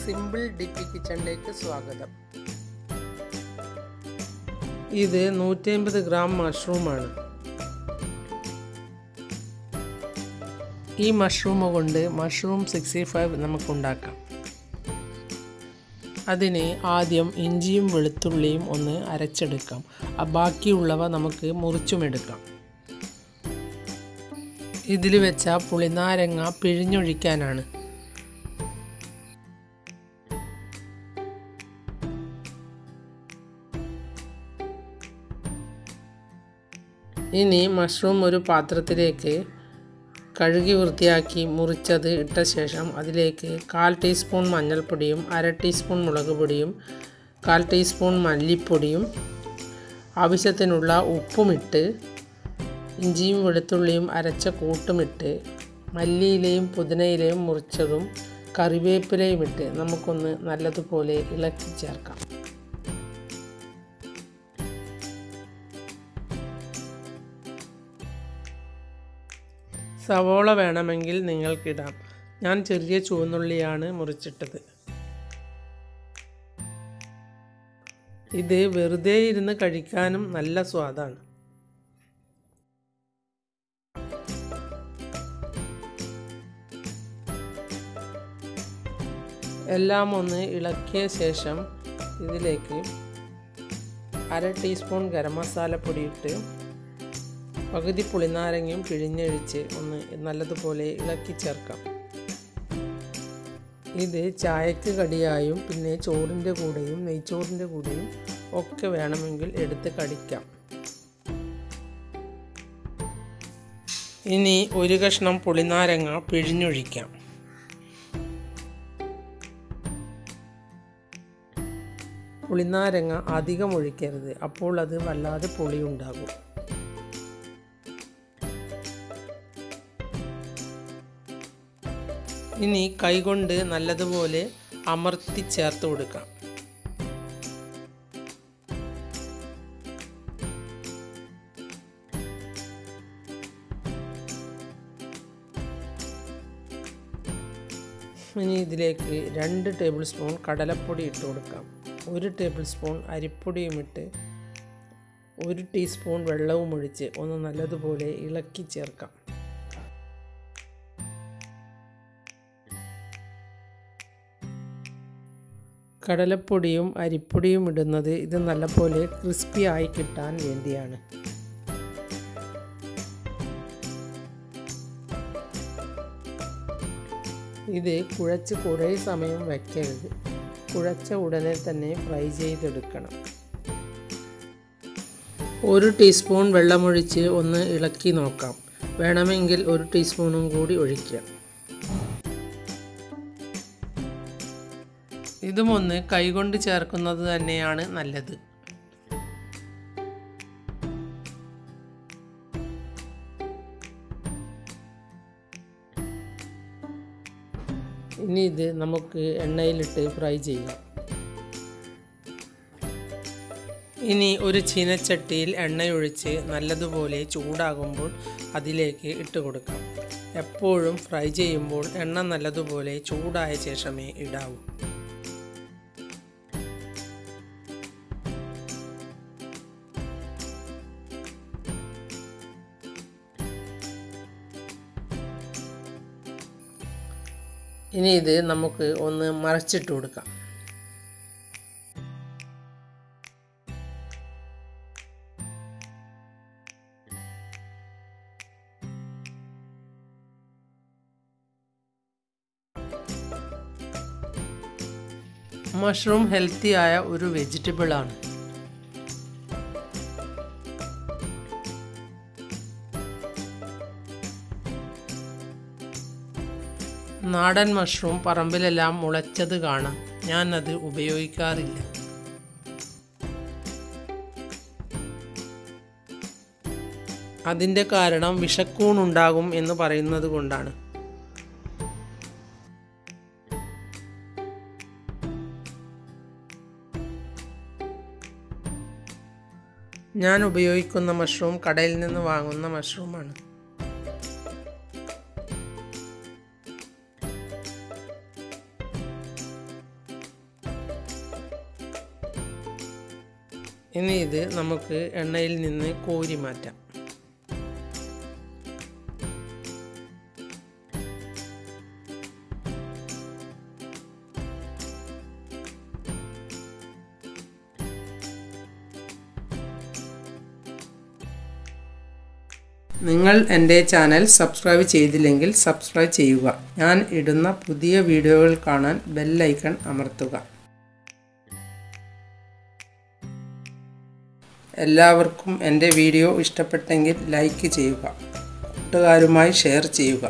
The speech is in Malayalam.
സിമ്പിൾ ഡിപ്പി കിച്ചണിലേക്ക് സ്വാഗതം. ഇത് 150 ഗ്രാം മഷ്റൂമാണ്. ഈ മഷ്റൂം കൊണ്ട് മഷ്റൂം 65 നമുക്കുണ്ടാക്കാം. അതിന് ആദ്യം ഇഞ്ചിയും വെളുത്തുള്ളിയും ഒന്ന് അരച്ചെടുക്കാം. ബാക്കിയുള്ളവ നമുക്ക് മുറിച്ചുമെടുക്കാം. ഇതിൽ വെച്ച പുളിനാരങ്ങ പിഴിഞ്ഞൊഴിക്കാനാണ്. ഇനി മഷ്റൂം ഒരു പാത്രത്തിലേക്ക് കഴുകി വൃത്തിയാക്കി മുറിച്ചത് ഇട്ട ശേഷം അതിലേക്ക് 1/4 ടീസ്പൂൺ മഞ്ഞൾപ്പൊടിയും 1/2 ടീസ്പൂൺ മുളക് പൊടിയും 1/4 ടീസ്പൂൺ മല്ലിപ്പൊടിയും ആവശ്യത്തിനുള്ള ഉപ്പുമിട്ട് ഇഞ്ചിയും വെളുത്തുള്ളിയും അരച്ച കൂട്ടുമിട്ട് മല്ലിയിലയും പുതിനയിലയും മുറിച്ചതും കറിവേപ്പിലയും ഇട്ട് നമുക്കൊന്ന് നല്ലതുപോലെ ഇളക്കി ചേർക്കാം. സവോള വേണമെങ്കിൽ നിങ്ങൾക്കിടാം. ഞാൻ ചെറിയ ചുവന്നുള്ളിയാണ് മുറിച്ചിട്ടത്. ഇത് വെറുതെ ഇരുന്ന് കഴിക്കാനും നല്ല സ്വാദാണ്. എല്ലാം ഒന്ന് ഇളക്കിയ ശേഷം ഇതിലേക്ക് 1/2 ടീസ്പൂൺ ഗരം മസാലപ്പൊടി ഇട്ട് പകുതി പുളിനാരങ്ങയും പിഴിഞ്ഞൊഴിച്ച് ഒന്ന് നല്ലതുപോലെ ഇളക്കി ചേർക്കാം. ഇത് ചായക്ക് കടിയായും പിന്നെ ചോറിൻ്റെ കൂടെയും നെയ്ച്ചോറിൻ്റെ കൂടെയും ഒക്കെ വേണമെങ്കിൽ എടുത്ത് കടിക്കാം. ഇനി ഒരു കഷ്ണം പുളിനാരങ്ങ പിഴിഞ്ഞൊഴിക്കാം. പുളിനാരങ്ങ അധികം ഒഴിക്കരുത്, അപ്പോൾ അത് വല്ലാതെ പുളിയുണ്ടാകും. ഇനി കൈകൊണ്ട് നല്ലതുപോലെ അമർത്തി ചേർത്ത് കൊടുക്കാം. ഇനി ഇതിലേക്ക് 2 ടേബിൾ സ്പൂൺ കടലപ്പൊടി ഇട്ട് കൊടുക്കാം. 1 ടേബിൾ സ്പൂൺ അരിപ്പൊടിയും ഇട്ട് 1 ടീസ്പൂൺ വെള്ളവും ഒഴിച്ച് ഒന്ന് നല്ലതുപോലെ ഇളക്കി ചേർക്കാം. കടലപ്പൊടിയും അരിപ്പൊടിയും ഇടുന്നത് ഇത് നല്ലപോലെ ക്രിസ്പി ആയി കിട്ടാൻ വേണ്ടിയാണ്. ഇത് കുഴച്ച് കുറേ സമയം വയ്ക്കരുത്. കുഴച്ച ഉടനെ തന്നെ ഫ്രൈ ചെയ്തെടുക്കണം. 1 ടീസ്പൂൺ വെള്ളമൊഴിച്ച് ഒന്ന് ഇളക്കി നോക്കാം. വേണമെങ്കിൽ 1 ടീസ്പൂണും കൂടി ഒഴിക്കാം. ഇതും ഒന്ന് കൈകൊണ്ട് ചേർക്കുന്നത് തന്നെയാണ് നല്ലത്. ഇനി ഇത് നമുക്ക് എണ്ണയിലിട്ട് ഫ്രൈ ചെയ്യാം. ഇനി ഒരു ചീനച്ചട്ടിയിൽ എണ്ണയൊഴിച്ച് നല്ലതുപോലെ ചൂടാകുമ്പോൾ അതിലേക്ക് ഇട്ട് കൊടുക്കാം. എപ്പോഴും ഫ്രൈ ചെയ്യുമ്പോൾ എണ്ണ നല്ലതുപോലെ ചൂടായ ശേഷമേ ഇടാവൂ. ഇനി ഇത് നമുക്ക് ഒന്ന് മറിച്ചിട്ട് കൊടുക്കാം. മഷ്റൂം ഹെൽത്തിയായ ഒരു വെജിറ്റബിൾ ആണ്. നാടൻ മഷ്റൂം പറമ്പിലെല്ലാം മുളച്ചത് കാണാം. ഞാൻ അത് ഉപയോഗിക്കാറില്ല. അതിൻ്റെ കാരണം വിഷക്കൂണുണ്ടാകും എന്ന് പറയുന്നത് കൊണ്ടാണ്. ഞാൻ ഉപയോഗിക്കുന്ന മഷ്റൂം കടയിൽ നിന്ന് വാങ്ങുന്ന മഷ്റൂമാണ്. ഇനി ഇത് നമുക്ക് എണ്ണയിൽ നിന്ന് കോരി മാറ്റാം. നിങ്ങൾ എൻ്റെ ചാനൽ സബ്സ്ക്രൈബ് ചെയ്തില്ലെങ്കിൽ സബ്സ്ക്രൈബ് ചെയ്യുക. ഞാൻ ഇടുന്ന പുതിയ വീഡിയോകൾ കാണാൻ ബെൽ ഐക്കൺ അമർത്തുക. എല്ലാവർക്കും എൻ്റെ വീഡിയോ ഇഷ്ടപ്പെട്ടെങ്കിൽ ലൈക്ക് ചെയ്യുക. കൂട്ടുകാരുമായി ഷെയർ ചെയ്യുക.